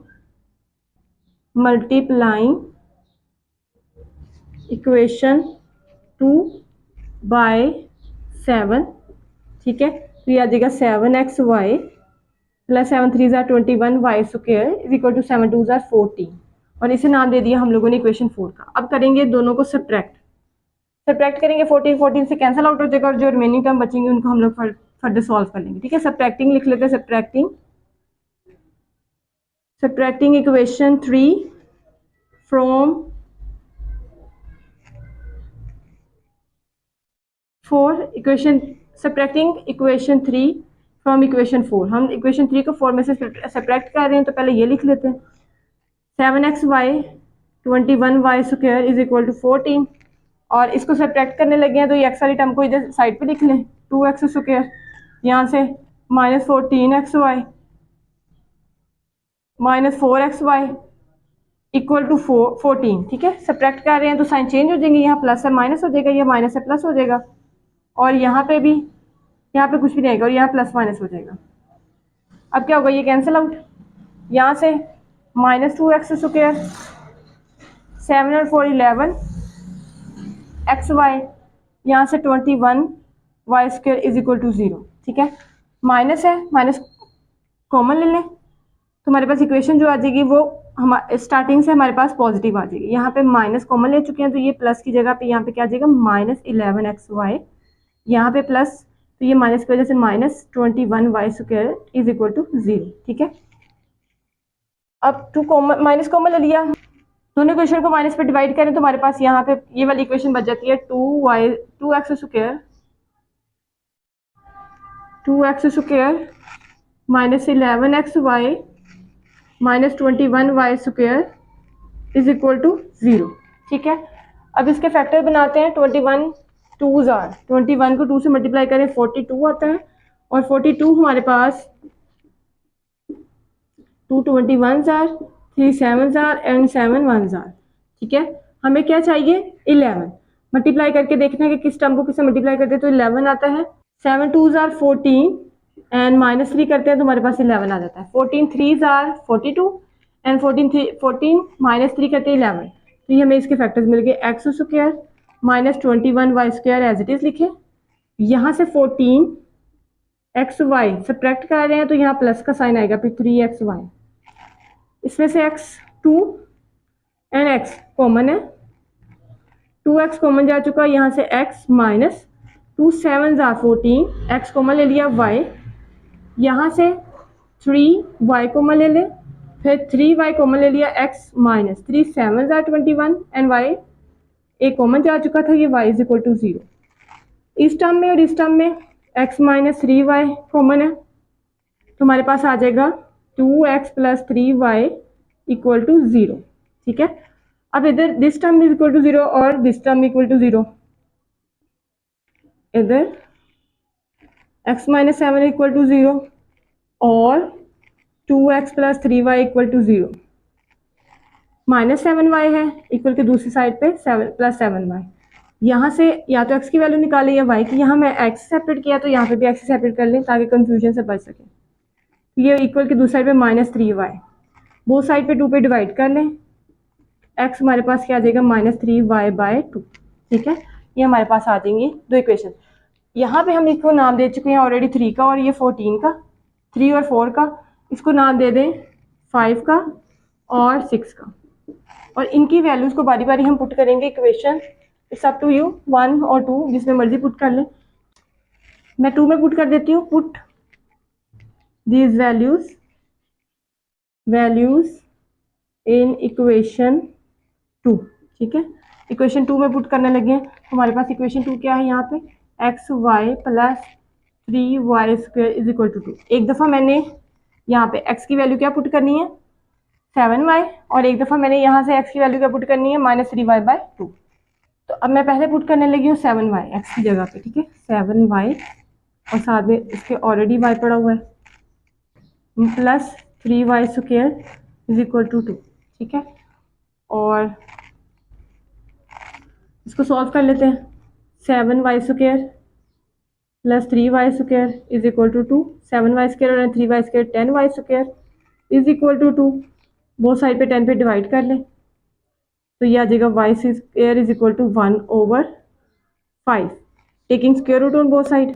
इक्वेशन 2 बाय 7, ठीक है। तो ये आ जाएगा 7x वाई प्लस 7 3 ज़ा 21 y square is equal to 7 2 ज़ा 14, और इसे नाम दे दिया हम लोगों ने इक्वेशन 4 का। अब करेंगे दोनों को सब्ट्रैक्ट करेंगे, 14 14 से कैंसिल आउट हो जाएगा और जो रिमेनिंग टर्म बचेंगे उनको हम लोग फर्दर सॉल्व कर लेंगे, ठीक है। सब्ट्रैक्टिंग लिख लेते हैं, subtracting equation 3 from 4, subtracting equation 3 from equation 4। हम इक्वेशन 3 को 4 में से सब्ट्रैक्ट कर रहे हैं तो पहले ये लिख लेते हैं, 7x y 21 y square is equal to 14, और इसको सब्ट्रैक्ट करने लगे हैं तो ये एक्स वाली टर्म को इधर साइड पे लिख लें, 2x स्क्वायर यहाँ से minus 14x y minus 4x y equal to 14, ठीक है। सब्ट्रैक्ट कर रहे हैं तो साइन चेंज हो जाएंगे, यहाँ प्लस है माइनस हो जाएगा, यहाँ माइनस है प्लस हो जाएगा, और यहाँ पे भी यहाँ पे कुछ भी नहीं आएगा और यहाँ प्लस माइनस हो जाएगा। अब क्या होगा, ये कैंसिल आउट, यहाँ से माइनस 2x स्क्वायर 7 और 4 11 एक्स वाई, यहाँ से 21 y square is equal to 0, ठीक है। माइनस है, माइनस कॉमन ले लें तो हमारे पास इक्वेशन जो आ जाएगी वो स्टार्टिंग से हमारे पास पॉजिटिव आ जाएगी। यहाँ पे माइनस कॉमन ले चुके हैं तो ये प्लस की जगह पे यहाँ पे क्या आ जाएगा, माइनस 11x वाई, यहाँ पे प्लस, तो ये माइनस की वजह से minus 21 y square is equal to 0, ठीक है। अब माइनस कॉमन ले लिया, दोनों इक्वेशन को माइनस पे डिवाइड करें तो हमारे पास यहाँ पे ये वाली इक्वेशन बच जाती है 2x square minus 11x y minus 21 y square is equal to 0, ठीक है। अब इसके फैक्टर बनाते हैं, 21 2 ज़ार 21 को 2 से मल्टीप्लाई करें 42 आता है, और 42 हमारे पास 2 21 ज़ार 3 7 ज़ार एंड 7 1 ज़ार, ठीक है। हमें क्या चाहिए, 11 मल्टीप्लाई करके देखना है कि किस टर्म को किससे मल्टीप्लाई करते हैं तो 11 आता है, 7 2 ज़ार 14 एंड माइनस 3 करते हैं तो हमारे पास 11 आ जाता है, 14 3 ज़ार 42 एंड 14 माइनस 3 करते हैं 11, तो ये हमें इसके फैक्टर्स मिल गए, x square minus 21 y square as it is लिखे, यहाँ से 14 एक्स वाई सब्ट्रैक्ट कर रहे हैं तो यहाँ प्लस का साइन आएगा, फिर 3x वाई इसमें से x 2 एंड x कॉमन है, 2x कॉमन जा चुका, यहाँ से x माइनस 2 7 14, x कॉमन ले लिया y, यहाँ से 3y कॉमन ले ले, फिर 3y कॉमन ले लिया, x माइनस 3 7 21 एंड y एक कॉमन जा चुका था, ये y इज इक्वल टू 0। इस टर्म में और इस टर्म में x माइनस 3y कॉमन है, तो हमारे पास आ जाएगा 2x plus 3y equal to 0। ठीक है, अब इधर this term is equal to 0 और दिस टर्म इक्वल टू 0, इधर x माइनस 7 इक्वल टू 0 और 2x plus 3y equal to 0, minus 7y है इक्वल के दूसरी साइड पे 7 प्लस 7y। यहाँ से या तो x की वैल्यू निकाले या y की, यहाँ मैं x सेपरेट किया तो यहाँ पे भी x सेपरेट कर लें ताकि कंफ्यूजन से बच सके। ये इक्वल के दूसरी साइड पे माइनस 3y, बोथ साइड पे 2 पे डिवाइड कर लें, x हमारे पास क्या आ जाएगा माइनस 3y बाय 2। ठीक है, ये हमारे पास आ जाएंगी दो इक्वेशन। यहाँ पे हम इसको नाम दे चुके हैं ऑलरेडी 3 का और ये 14 का, 3 और 4 का, इसको नाम दे दें 5 का और 6 का, और इनकी वैल्यूज को बारी बारी हम पुट करेंगे equation. It's up to you, 1 और 2 जिसमें मर्जी पुट कर लें। मैं 2 में पुट कर देती हूँ, put these values in equation 2। ठीक है, इक्वेशन 2 में पुट करने लगे हैं, हमारे पास इक्वेशन 2 क्या है, यहाँ पे x y plus 3y square is equal to 2। एक दफ़ा मैंने यहाँ पे x की वैल्यू क्या पुट करनी है 7y, और एक दफ़ा मैंने यहाँ से x की वैल्यू क्या पुट करनी है माइनस 3y बाय 2। तो अब मैं पहले पुट करने लगी हूँ 7y x की जगह पे। ठीक है, 7y और साथ में इसके ऑलरेडी y पड़ा हुआ है plus 3y square is equal to 2। ठीक है, और इसको सॉल्व कर लेते हैं। 7y square plus 3y square is equal to 2, 7y square और 3y square 10y square is equal to 2, both side पे 10 पे डिवाइड कर लें तो ये आ जाएगा y square is equal to 1/5, taking square root on both side.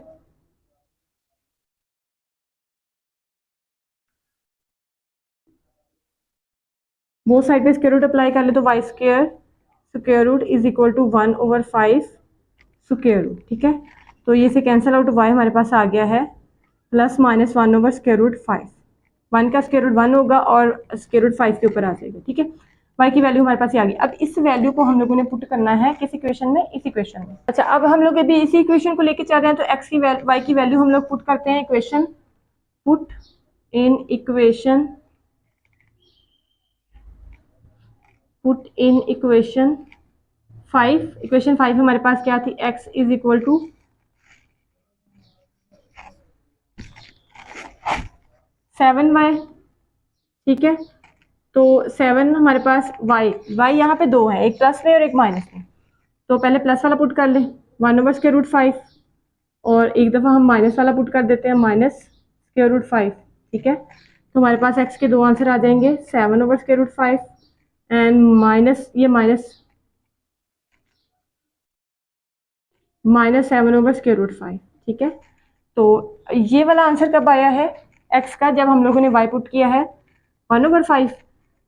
Both side पे स्क्वायर रूट अप्लाई कर ले तो y square root is equal to 1/5 square root. ठीक है, तो ये से कैंसिल आउट, y हमारे पास आ गया है प्लस माइनस 1/√5। 1 का स्क्वायर रूट 1 होगा और स्क्वायर रूट 5 के ऊपर आ जाएगा। ठीक है, y की वैल्यू हमारे पास ये आ गई। अब इस वैल्यू को हम लोगों ने पुट करना है किस इक्वेशन में, इस इक्वेशन में। अच्छा, अब हम लोग अभी इसी इक्वेशन को लेके चल रहे हैं, तो x की y की वैल्यू हम लोग पुट करते हैं equation, put in equation 5। Equation 5 हमारे पास क्या थी, x is equal to 7y। ठीक है, तो 7 हमारे पास y यहाँ पे दो है, एक प्लस में और एक माइनस में, तो पहले प्लस वाला पुट कर ले 1/√5, और एक दफ़ा हम माइनस वाला पुट कर देते हैं -√5। ठीक है, तो हमारे पास x के दो आंसर आ जाएंगे 7/√5 एंड माइनस ये -7/√5। ठीक है, तो ये वाला आंसर कब आया है x का, जब हम लोगों ने y पुट किया है 1/5।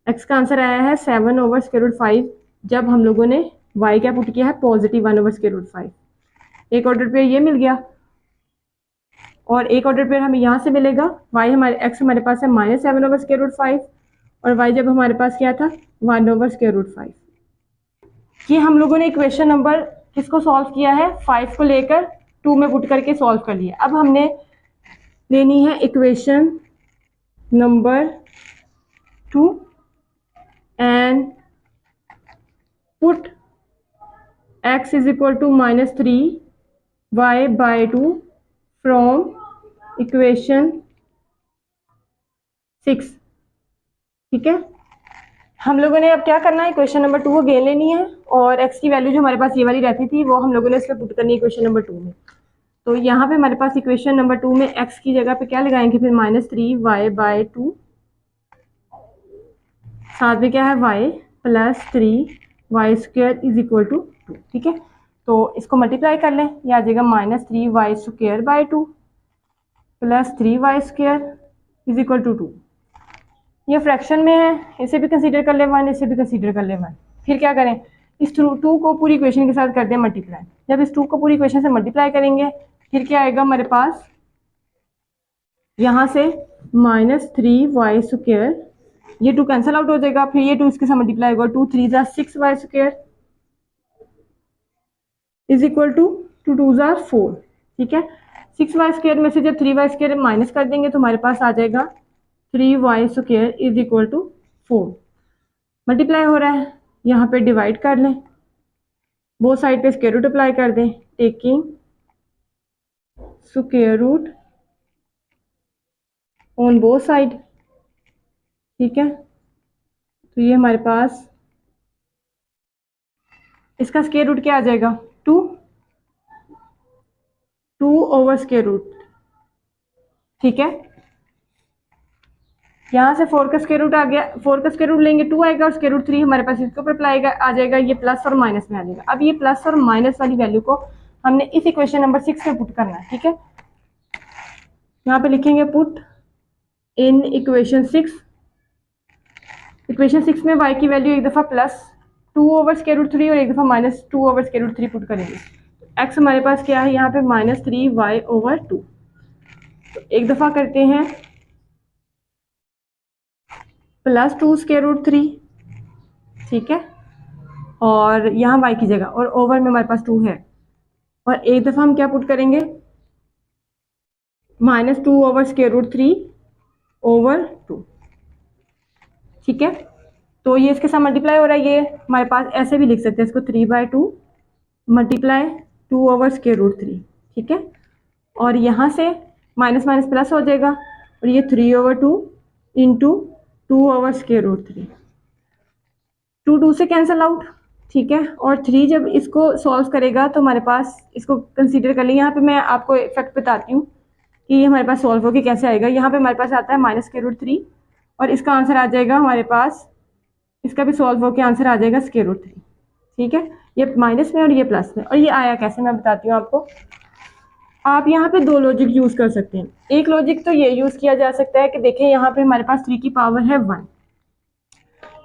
x का आंसर आया है 7/√5 जब हम लोगों ने y क्या पुट किया है पॉजिटिव 1/5। एक ऑर्डर पे ये मिल गया और एक ऑर्डर पे हमें यहाँ से मिलेगा y हमारे x हमारे पास है -7/√5 और y जब हमारे पास क्या था 1/5। ये हम लोगों ने इक्वेशन नंबर किसको सॉल्व किया है 5 को लेकर 2 में पुट करके सॉल्व कर लिया। अब हमने लेनी है equation number 2 and put x is equal to -3y by 2 from equation 6। ठीक है, हम लोगों ने अब क्या करना है, इक्वेशन नंबर 2 को गेन लेनी है और x की वैल्यू जो हमारे पास ये वाली रहती थी वो हम लोगों ने इसमें पुट करनी है इक्वेशन नंबर 2 में। तो यहाँ पे हमारे पास इक्वेशन नंबर 2 में x की जगह पे क्या लगाएंगे, फिर -3y बाय 2, साथ में क्या है y plus 3y square is equal to 2। ठीक है, तो इसको मल्टीप्लाई कर लें, यह आ जाएगा -3y square by 2 plus 3y square is equal to 2। ये फ्रैक्शन में है, इसे भी कंसीडर कर ले 1, इसे भी कंसीडर कर ले 1। फिर क्या करें, इस 2 को पूरी इक्वेशन के साथ कर दें मल्टीप्लाई। जब इस 2 को पूरी इक्वेशन से मल्टीप्लाई करेंगे फिर क्या आएगा हमारे पास, यहाँ से -3y², ये 2 कैंसिल आउट हो जाएगा, फिर ये 2 इसके साथ मल्टीप्लाई होगा, 2 3 ज़ा 6y² इज इक्वल टू 2 2 ज़ा 4। ठीक है, 6y² में से जब 3y² माइनस कर देंगे तो हमारे पास आ जाएगा 3y² is equal to 4। Multiply हो रहा है, यहाँ पे डिवाइड कर लें, बोथ साइड पे स्क्वायर रूट अप्लाई कर दें, taking square root on both side. ठीक है, तो ये हमारे पास इसका स्क्वायर रूट क्या आ जाएगा, 2 ओवर स्क्वायर रूट। ठीक है, यहाँ से 4 का स्क्वायर रूट आ गया, 4 का स्क्वायर रूट लेंगे 2 आएगा और स्क्वायर रूट 3 हमारे पास इसके ऊपर अप्लाई आ जाएगा, ये प्लस और माइनस में आ जाएगा। अब ये प्लस और माइनस वाली वैल्यू को हमने इस इक्वेशन नंबर 6 में पुट करना है। ठीक है, यहाँ पे लिखेंगे पुट इन इक्वेशन 6। इक्वेशन 6 में y की वैल्यू एक दफ़ा प्लस 2 ओवर स्क्वायर रूट 3 और एक दफ़ा minus 2 over square root 3 put करेंगे। x हमारे पास क्या है यहाँ पे -3y/2। तो एक दफ़ा करते हैं +2 स्क्वायर रूट 3। ठीक है, और यहाँ y की जगह और ओवर में हमारे पास 2 है, और एक दफ़ा हम क्या पुट करेंगे -2 ओवर स्क्वायर रूट 3 ओवर 2। ठीक है, तो ये इसके साथ मल्टीप्लाई हो रहा है, ये हमारे पास ऐसे भी लिख सकते हैं इसको 3/2 मल्टीप्लाई 2 ओवर स्क्वायर रूट 3। ठीक है, और यहाँ से माइनस माइनस प्लस हो जाएगा और ये 3/2 इंटू 2 ओवर स्क्वायर रूट 3, 2 2 से कैंसिल आउट। ठीक है, और 3 जब इसको सॉल्व करेगा तो हमारे पास, इसको कंसीडर कर लें, यहाँ पे मैं आपको इफेक्ट बताती हूँ कि ये हमारे पास सॉल्व होकर कैसे आएगा। यहाँ पे हमारे पास आता है -√3 और इसका आंसर आ जाएगा हमारे पास, इसका भी सॉल्व होकर आंसर आ जाएगा √3। ठीक है, ये माइनस में और ये प्लस में, और ये आया कैसे मैं बताती हूँ आपको। आप यहाँ पे 2 लॉजिक यूज़ कर सकते हैं। एक लॉजिक तो ये यूज़ किया जा सकता है कि देखें यहाँ पे हमारे पास 3 की पावर है 1,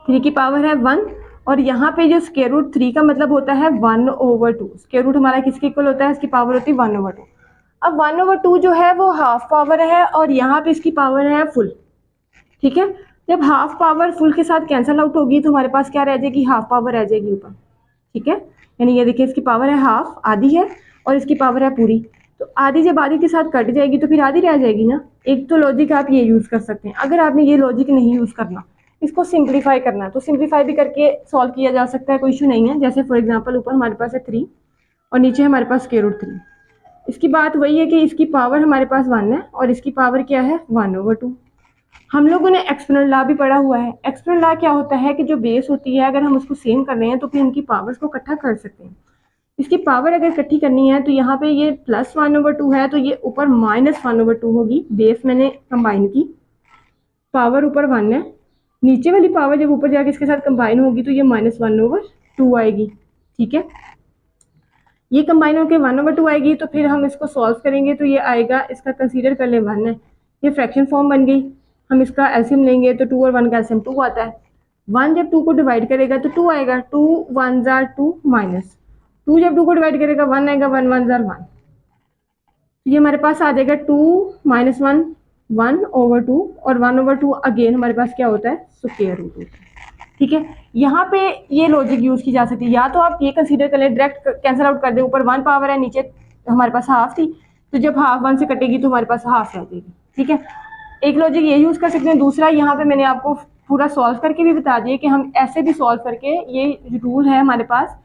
3 की पावर है 1, और यहाँ पे जो स्क्वायर रूट 3 का मतलब होता है 1/2। स्क्वायर रूट हमारा किसके इक्वल होता है, इसकी पावर होती है 1/2। अब 1/2 जो है वो हाफ पावर है और यहाँ पे इसकी पावर है फुल। ठीक है, जब हाफ पावर फुल के साथ कैंसिल आउट होगी तो हमारे पास क्या रह जाएगी, हाफ पावर रह जाएगी ऊपर। ठीक है, यानी ये देखिए इसकी पावर है हाफ, आधी है, और इसकी पावर है पूरी, तो आधी जब आधी के साथ कट जाएगी तो फिर आधी रह जाएगी ना। एक तो लॉजिक आप ये यूज़ कर सकते हैं। अगर आपने ये लॉजिक नहीं यूज़ करना, इसको सिंप्लीफाई करना है, तो सिंप्लीफाई भी करके सॉल्व किया जा सकता है, कोई इशू नहीं है। जैसे फॉर एग्जांपल ऊपर हमारे पास है 3 और नीचे हमारे पास स्क्वायर रूट 3। इसकी बात वही है कि इसकी पावर हमारे पास 1 है और इसकी पावर क्या है 1/2। हम लोगों ने एक्सपोनेंट लॉ भी पढ़ा हुआ है। एक्सपोनेंट लॉ क्या होता है कि जो बेस होती है अगर हम उसको सेम कर रहे हैं तो फिर उनकी पावर्स को इकट्ठा कर सकते हैं। इसकी पावर अगर इकट्ठी करनी है तो यहाँ पे ये +1/2 है तो ये ऊपर -1/2 होगी। बेस मैंने कंबाइन की, पावर ऊपर 1 है, नीचे वाली पावर जब ऊपर जाके इसके साथ कंबाइन होगी तो ये -1/2 आएगी। ठीक है, ये कंबाइन होकर 1/2 आएगी, तो फिर हम इसको सॉल्व करेंगे तो ये आएगा, इसका कंसीडर कर ले 1 है, ये फ्रैक्शन फॉर्म बन गई। हम इसका एलसीएम लेंगे तो 2 और 1 का एलसीएम 2 आता है। 1 जब 2 को डिवाइड करेगा तो 2 आएगा, 2 1 ज़ा 2 माइनस 2 जब 2 को डिवाइड करेगा 1 आएगा, 1 1 ज़ा 1। ये हमारे पास आ जाएगा 2 - 1 1/2 और 1/2 अगेन हमारे पास क्या होता है, स्क्वायर रूट होता है। ठीक है, यहाँ पे ये लॉजिक यूज़ की जा सकती है। या तो आप ये कंसीडर कर लें, डायरेक्ट कैंसिल आउट कर दें, ऊपर 1 पावर है, नीचे हमारे पास हाफ थी, तो जब हाफ 1 से कटेगी तो हमारे पास हाफ रह जाएगी। ठीक है, एक लॉजिक ये यूज़ कर सकते हैं। दूसरा, यहाँ पे मैंने आपको पूरा सॉल्व करके भी बता दिया कि हम ऐसे भी सॉल्व करके, ये रूल है हमारे पास,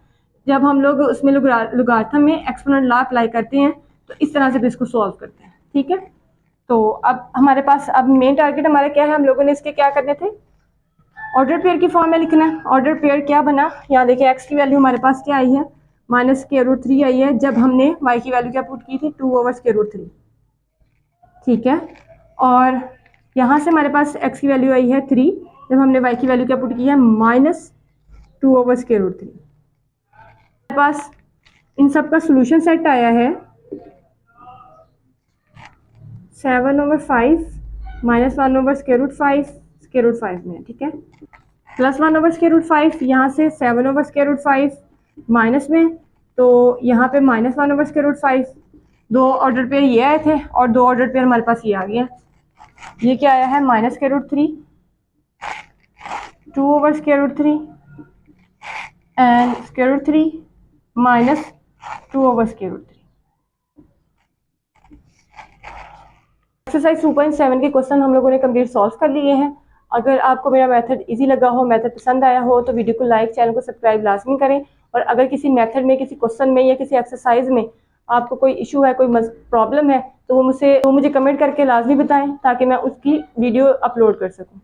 जब हम लोग उसमें लॉगरिथम में एक्सपोनेंट लॉ अप्लाई करते हैं तो इस तरह से भी इसको सॉल्व करते हैं। ठीक है, तो अब हमारे पास, अब मेन टारगेट हमारा क्या है, हम लोगों ने इसके क्या करने थे, ऑर्डर पेयर की फॉर्म में लिखना है। ऑर्डर पेयर क्या बना, यहाँ देखिए एक्स की वैल्यू हमारे पास क्या आई है, -√3 आई है, जब हमने वाई की वैल्यू क्या पुट की थी, 2 ओवर √3। ठीक है, और यहाँ से हमारे पास एक्स की वैल्यू आई है 3, जब हमने वाई की वैल्यू क्या पुट की है, -2 ओवर √3। हमारे पास इन सब का सोल्यूशन सेट आया है 7/5 -1 ओवर √5 स्क्वायर रूट 5 में है, ठीक है। +1/√5, यहाँ से 7/√5 माइनस में, तो यहाँ पे -1/√5। 2 ऑर्डर पेयर ये आए थे और 2 ऑर्डर पेयर हमारे पास ये आ गया। ये क्या आया है, -√3, 2/√3 एंड √3 -2/√3। एक्सरसाइज 2.7 के क्वेश्चन हम लोगों ने कंप्लीट सॉल्व कर लिए हैं। अगर आपको मेरा मेथड इजी लगा हो, मेथड पसंद आया हो, तो वीडियो को लाइक, चैनल को सब्सक्राइब लाजमी करें। और अगर किसी मेथड में, किसी क्वेश्चन में या किसी एक्सरसाइज में आपको कोई इशू है, कोई प्रॉब्लम है, तो वो मुझे कमेंट करके लाजमी बताएं ताकि मैं उसकी वीडियो अपलोड कर सकूं।